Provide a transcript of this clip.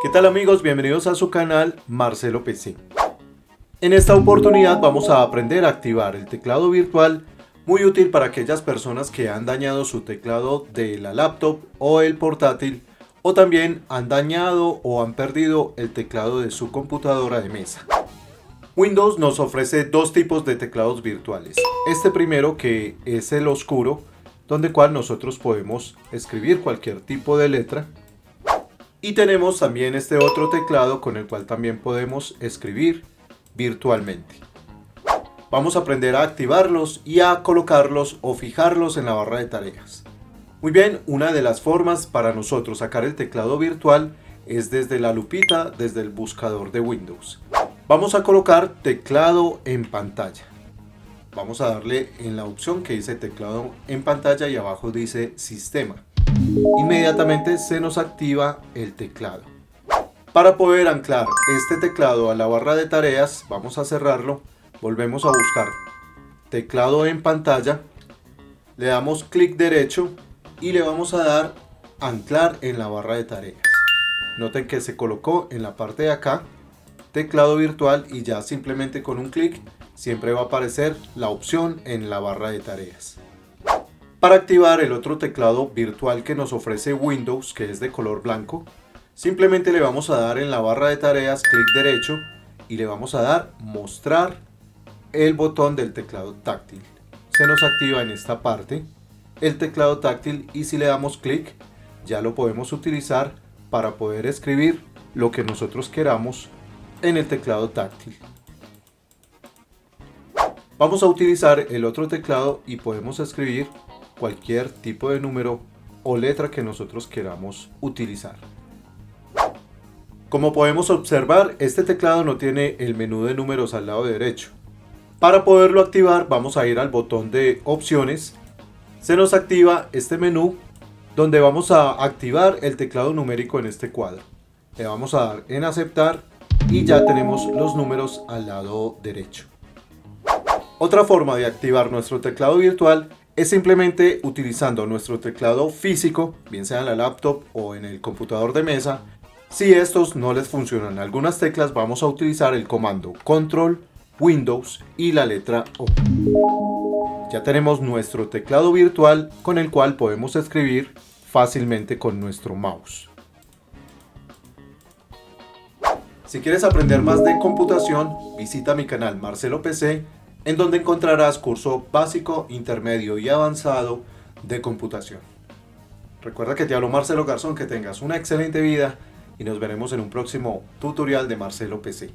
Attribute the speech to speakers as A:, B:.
A: ¿Qué tal amigos? Bienvenidos a su canal Marcelo PC. En esta oportunidad vamos a aprender a activar el teclado virtual, muy útil para aquellas personas que han dañado su teclado de la laptop o el portátil, o también han dañado o han perdido el teclado de su computadora de mesa. Windows nos ofrece dos tipos de teclados virtuales. Este primero, que es el oscuro, donde cual nosotros podemos escribir cualquier tipo de letra. Y tenemos también este otro teclado con el cual también podemos escribir virtualmente. Vamos a aprender a activarlos y a colocarlos o fijarlos en la barra de tareas. Muy bien, una de las formas para nosotros sacar el teclado virtual es desde la lupita, desde el buscador de Windows. Vamos a colocar teclado en pantalla. Vamos a darle en la opción que dice teclado en pantalla y abajo dice sistema. Inmediatamente se nos activa el teclado. Para poder anclar este teclado a la barra de tareas, vamos a cerrarlo, volvemos a buscar teclado en pantalla, le damos clic derecho y le vamos a dar anclar en la barra de tareas. Noten que se colocó en la parte de acá teclado virtual y ya simplemente con un clic siempre va a aparecer la opción en la barra de tareas. Para activar el otro teclado virtual que nos ofrece Windows, que es de color blanco, simplemente le vamos a dar en la barra de tareas clic derecho y le vamos a dar mostrar el botón del teclado táctil. Se nos activa en esta parte el teclado táctil y si le damos clic ya lo podemos utilizar para poder escribir lo que nosotros queramos en el teclado táctil. Vamos a utilizar el otro teclado y podemos escribir cualquier tipo de número o letra que nosotros queramos utilizar. Como podemos observar, este teclado no tiene el menú de números al lado derecho. Para poderlo activar vamos a ir al botón de opciones. Se nos activa este menú donde vamos a activar el teclado numérico en este cuadro. Le vamos a dar en aceptar y ya tenemos los números al lado derecho. Otra forma de activar nuestro teclado virtual es simplemente utilizando nuestro teclado físico, bien sea en la laptop o en el computador de mesa. Si estos no les funcionan algunas teclas, vamos a utilizar el comando Control, Windows y la letra O. Ya tenemos nuestro teclado virtual con el cual podemos escribir fácilmente con nuestro mouse. Si quieres aprender más de computación, visita mi canal Marcelo PC, en donde encontrarás curso básico, intermedio y avanzado de computación. Recuerda que te hablo Marcelo Garzón, que tengas una excelente vida y nos veremos en un próximo tutorial de Marcelo PC.